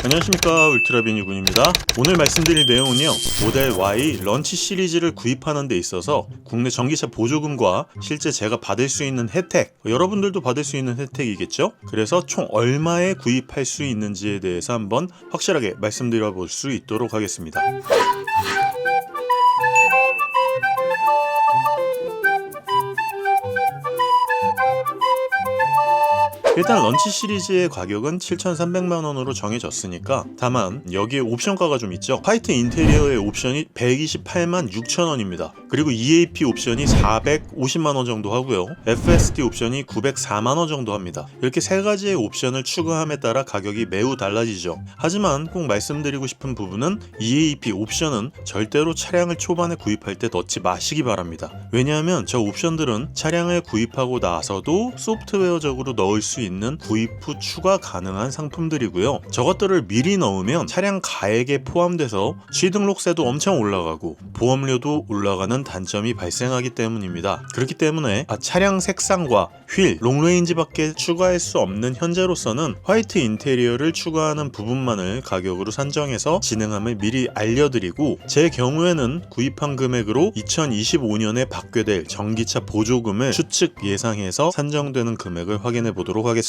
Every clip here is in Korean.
안녕하십니까, 울트라빈 유군입니다. 오늘 말씀드릴 내용은요, 모델 Y 런치 시리즈를 구입하는 데 있어서 국내 전기차 보조금과 실제 제가 받을 수 있는 혜택, 여러분들도 받을 수 있는 혜택이겠죠? 그래서 총 얼마에 구입할 수 있는지에 대해서 한번 확실하게 말씀드려 볼 수 있도록 하겠습니다. 일단 런치 시리즈의 가격은 7,300만원으로 정해졌으니까, 다만 여기에 옵션가가 좀 있죠. 화이트 인테리어의 옵션이 128만 6천원입니다. 그리고 EAP 옵션이 450만원 정도 하고요, FSD 옵션이 904만원 정도 합니다. 이렇게 세 가지의 옵션을 추가함에 따라 가격이 매우 달라지죠. 하지만 꼭 말씀드리고 싶은 부분은 EAP 옵션은 절대로 차량을 초반에 구입할 때 넣지 마시기 바랍니다. 왜냐하면 저 옵션들은 차량을 구입하고 나서도 소프트웨어적으로 넣을 수 있는 구입 후 추가 가능한 상품들이고요. 저것들을 미리 넣으면 차량 가액에 포함돼서 취등록세도 엄청 올라가고 보험료도 올라가는 단점이 발생하기 때문입니다. 그렇기 때문에 차량 색상과 휠, 롱레인지밖에 추가할 수 없는 현재로서는 화이트 인테리어를 추가하는 부분만을 가격으로 산정해서 진행함을 미리 알려드리고, 제 경우에는 구입한 금액으로 2025년에 받게 될 전기차 보조금을 추측 예상해서 산정되는 금액을 확인해 보도록 하겠습니다.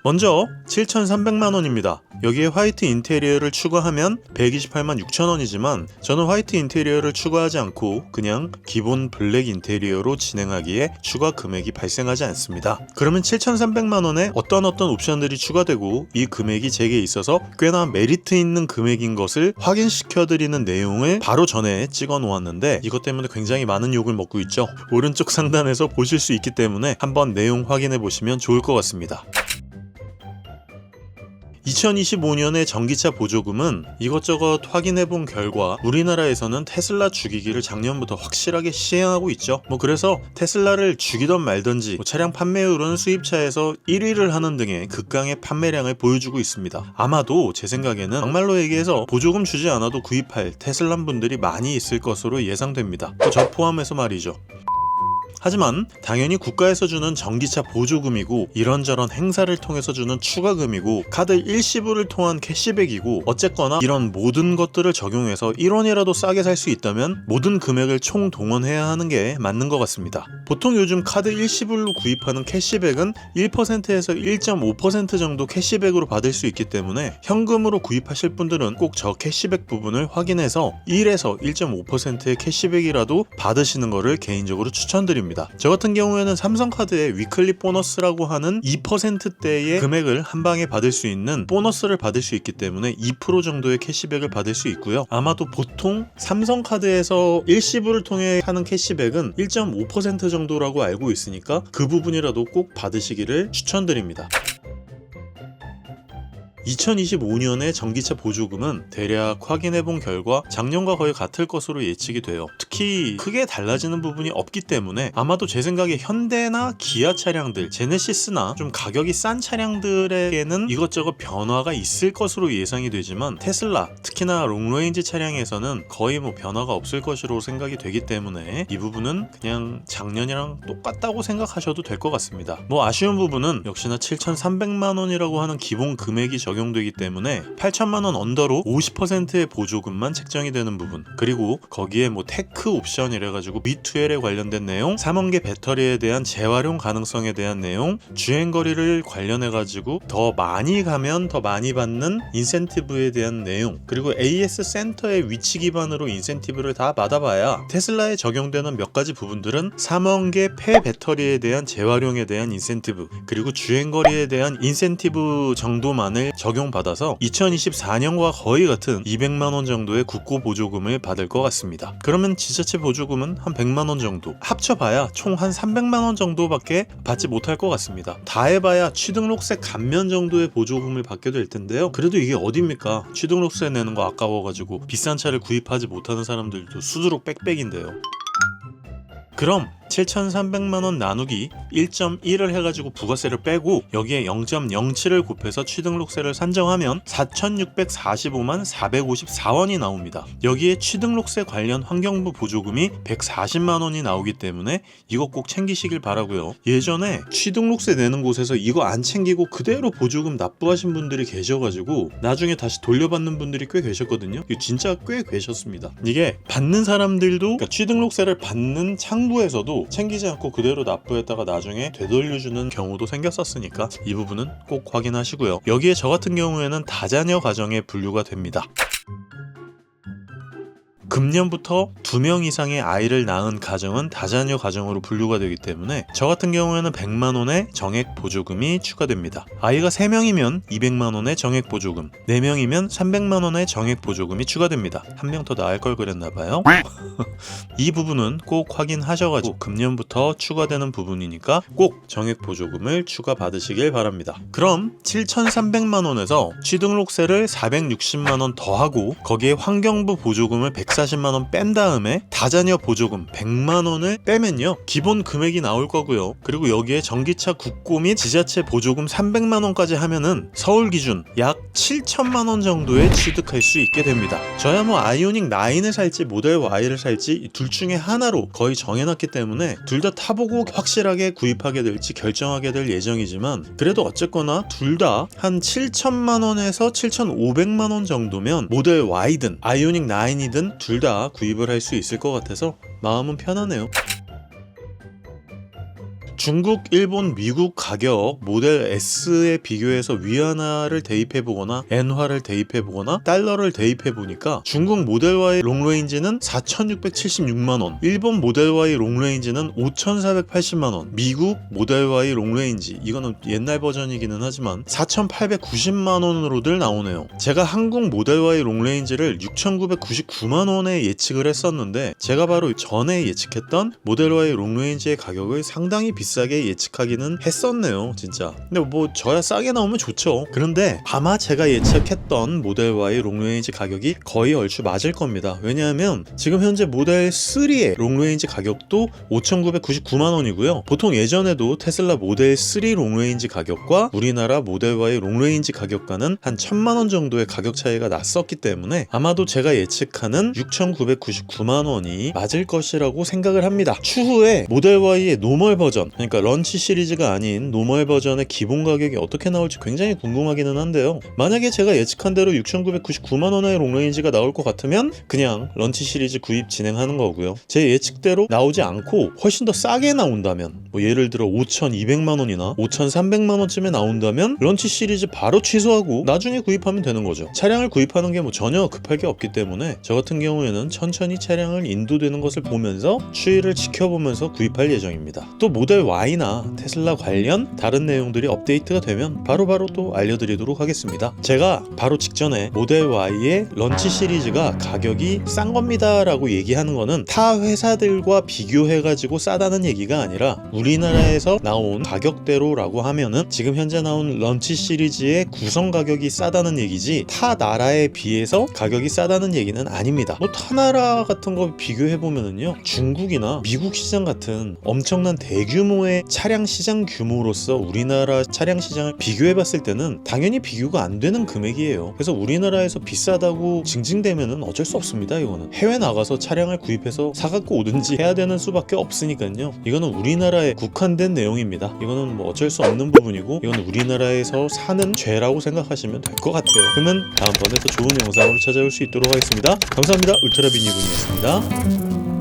먼저 7,300만원입니다. 여기에 화이트 인테리어를 추가하면 128만 6천원이지만 저는 화이트 인테리어를 추가하지 않고 그냥 기본 블랙 인테리어로 진행하기에 추가 금액이 발생하지 않습니다. 그러면 7,300만원에 어떤 옵션들이 추가되고 이 금액이 제게 있어서 꽤나 메리트 있는 금액인 것을 확인시켜드리는 내용을 바로 전에 찍어 놓았는데, 이것 때문에 굉장히 많은 욕을 먹고 있죠. 오른쪽 상단에서 보실 수 있기 때문에 한번 내용 확인해 보시면 좋을 것 같습니다. 2025년의 전기차 보조금은 이것저것 확인해본 결과 우리나라에서는 테슬라 죽이기를 작년부터 확실하게 시행하고 있죠. 그래서 테슬라를 죽이던 말던지 차량 판매율은 수입차에서 1위를 하는 등의 극강의 판매량을 보여주고 있습니다. 아마도 제 생각에는 막말로 얘기해서 보조금 주지 않아도 구입할 테슬라 분들이 많이 있을 것으로 예상됩니다. 저 포함해서 말이죠. 하지만 당연히 국가에서 주는 전기차 보조금이고 이런저런 행사를 통해서 주는 추가금이고 카드 일시불을 통한 캐시백이고, 어쨌거나 이런 모든 것들을 적용해서 1원이라도 싸게 살 수 있다면 모든 금액을 총 동원해야 하는 게 맞는 것 같습니다. 보통 요즘 카드 일시불로 구입하는 캐시백은 1%에서 1.5% 정도 캐시백으로 받을 수 있기 때문에 현금으로 구입하실 분들은 꼭 저 캐시백 부분을 확인해서 1에서 1.5%의 캐시백이라도 받으시는 것을 개인적으로 추천드립니다. 저 같은 경우에는 삼성카드의 위클리 보너스라고 하는 2%대의 금액을 한 방에 받을 수 있는 보너스를 받을 수 있기 때문에 2% 정도의 캐시백을 받을 수 있고요. 아마도 보통 삼성카드에서 일시불을 통해 하는 캐시백은 1.5% 정도라고 알고 있으니까 그 부분이라도 꼭 받으시기를 추천드립니다. 2025년의 전기차 보조금은 대략 확인해본 결과 작년과 거의 같을 것으로 예측이 돼요. 특히 크게 달라지는 부분이 없기 때문에 아마도 제 생각에 현대나 기아 차량들, 제네시스나 좀 가격이 싼 차량들에게는 이것저것 변화가 있을 것으로 예상이 되지만 테슬라, 특히나 롱레인지 차량에서는 거의 변화가 없을 것으로 생각이 되기 때문에 이 부분은 그냥 작년이랑 똑같다고 생각하셔도 될 것 같습니다. 아쉬운 부분은 역시나 7,300만원이라고 하는 기본 금액이 적용되기 때문에 8천만원 언더로 50%의 보조금만 책정이 되는 부분, 그리고 거기에 테크 옵션 이래가지고 V2L에 관련된 내용, 3원계 배터리에 대한 재활용 가능성에 대한 내용, 주행거리를 관련해가지고 더 많이 가면 더 많이 받는 인센티브에 대한 내용, 그리고 AS 센터의 위치 기반으로 인센티브를 다 받아봐야 테슬라에 적용되는 몇 가지 부분들은 3원계 폐 배터리에 대한 재활용에 대한 인센티브, 그리고 주행거리에 대한 인센티브 정도만을 적용받아서 2024년과 거의 같은 200만원 정도의 국고 보조금을 받을 것 같습니다. 그러면 지자체 보조금은 한 100만원 정도, 합쳐봐야 총 한 300만원 정도밖에 받지 못할 것 같습니다. 다 해봐야 취등록세 감면 정도의 보조금을 받게 될 텐데요. 그래도 이게 어딥니까? 취등록세 내는 거 아까워가지고 비싼 차를 구입하지 못하는 사람들도 수두룩 빽빽인데요. 그럼 7,300만원 나누기 1.1을 해가지고 부가세를 빼고 여기에 0.07을 곱해서 취등록세를 산정하면 4,645만 454원이 나옵니다. 여기에 취등록세 관련 환경부 보조금이 140만원이 나오기 때문에 이거 꼭 챙기시길 바라고요. 예전에 취등록세 내는 곳에서 이거 안 챙기고 그대로 보조금 납부하신 분들이 계셔가지고 나중에 다시 돌려받는 분들이 꽤 계셨거든요. 이거 진짜 꽤 계셨습니다. 이게 받는 사람들도 그러니까 취등록세를 받는 창구에서도 챙기지 않고 그대로 납부했다가 나중에 되돌려주는 경우도 생겼었으니까 이 부분은 꼭 확인하시고요. 여기에 저 같은 경우에는 다자녀 가정에 분류가 됩니다. 금년부터 2명 이상의 아이를 낳은 가정은 다자녀 가정으로 분류가 되기 때문에 저 같은 경우에는 100만원의 정액 보조금이 추가됩니다. 아이가 3명이면 200만원의 정액 보조금, 4명이면 300만원의 정액 보조금이 추가됩니다. 한 명 더 낳을 걸 그랬나봐요. 이 부분은 꼭 확인하셔가지고 금년부터 추가되는 부분이니까 꼭 정액 보조금을 추가 받으시길 바랍니다. 그럼 7,300만원에서 취등록세를 460만원 더하고 거기에 환경부 보조금을 140만원 뺀 다음에 다자녀 보조금 100만원을 빼면요 기본 금액이 나올 거고요. 그리고 여기에 전기차 국고 및 지자체 보조금 300만원까지 하면은 서울 기준 약 7천만원 정도에 취득할 수 있게 됩니다. 저야 뭐 아이오닉 9을 살지 모델 Y를 살지 둘 중에 하나로 거의 정해놨기 때문에 둘 다 타보고 확실하게 구입하게 될지 결정하게 될 예정이지만 그래도 어쨌거나 둘 다 한 7천만원에서 7,500만원 정도면 모델 Y든 아이오닉 9이든 둘 다 구입을 할 수 있을 것 같아서 마음은 편하네요. 중국, 일본, 미국 가격 모델 S에 비교해서 위안화를 대입해보거나 엔화를 대입해보거나 달러를 대입해보니까 중국 모델 Y 롱레인지는 4,676만원, 일본 모델 Y 롱레인지는 5,480만원, 미국 모델 Y 롱레인지 이거는 옛날 버전이기는 하지만 4,890만원으로들 나오네요. 제가 한국 모델 Y 롱레인지를 6,999만원에 예측을 했었는데 제가 바로 전에 예측했던 모델 Y 롱레인지의 가격을 상당히 비싸게 예측하기는 했었네요 진짜. 근데 뭐 저야 싸게 나오면 좋죠. 그런데 아마 제가 예측했던 모델 Y 롱레인지 가격이 거의 얼추 맞을 겁니다. 왜냐하면 지금 현재 모델 3의 롱레인지 가격도 5,999만원이고요 보통 예전에도 테슬라 모델 3 롱레인지 가격과 우리나라 모델 Y 롱레인지 가격과는 한 1,000만원 정도의 가격 차이가 났었기 때문에 아마도 제가 예측하는 6,999만원이 맞을 것이라고 생각을 합니다. 추후에 모델 Y의 노멀 버전 그러니까 런치 시리즈가 아닌 노멀 버전의 기본 가격이 어떻게 나올지 굉장히 궁금하기는 한데요. 만약에 제가 예측한 대로 6,999만원의 롱레인지가 나올 것 같으면 그냥 런치 시리즈 구입 진행하는 거고요. 제 예측대로 나오지 않고 훨씬 더 싸게 나온다면 뭐 예를 들어 5,200만원이나 5,300만원쯤에 나온다면 런치 시리즈 바로 취소하고 나중에 구입하면 되는 거죠. 차량을 구입하는 게 뭐 전혀 급할 게 없기 때문에 저 같은 경우에는 천천히 차량을 인도되는 것을 보면서 추이를 지켜보면서 구입할 예정입니다. 또 모델 Y나 테슬라 관련 다른 내용들이 업데이트가 되면 바로바로 또 알려드리도록 하겠습니다. 제가 바로 직전에 모델 Y의 런치 시리즈가 가격이 싼 겁니다 라고 얘기하는 거는 타 회사들과 비교해가지고 싸다는 얘기가 아니라 우리나라에서 나온 가격대로라고 하면은 지금 현재 나온 런치 시리즈의 구성 가격이 싸다는 얘기지 타 나라에 비해서 가격이 싸다는 얘기는 아닙니다. 뭐 타 나라 같은 거 비교해보면은요 중국이나 미국 시장 같은 엄청난 대규모의 차량 시장 규모로서 우리나라 차량 시장을 비교해봤을 때는 당연히 비교가 안 되는 금액이에요. 그래서 우리나라에서 비싸다고 징징대면은 어쩔 수 없습니다. 이거는 해외 나가서 차량을 구입해서 사갖고 오든지 해야 되는 수밖에 없으니까요. 이거는 우리나라에 국한된 내용입니다. 이거는 뭐 어쩔 수 없는 부분이고 이건 우리나라에서 사는 죄라고 생각하시면 될 것 같아요. 그러면 다음번에 더 좋은 영상으로 찾아올 수 있도록 하겠습니다. 감사합니다. 울트라비니군이었습니다.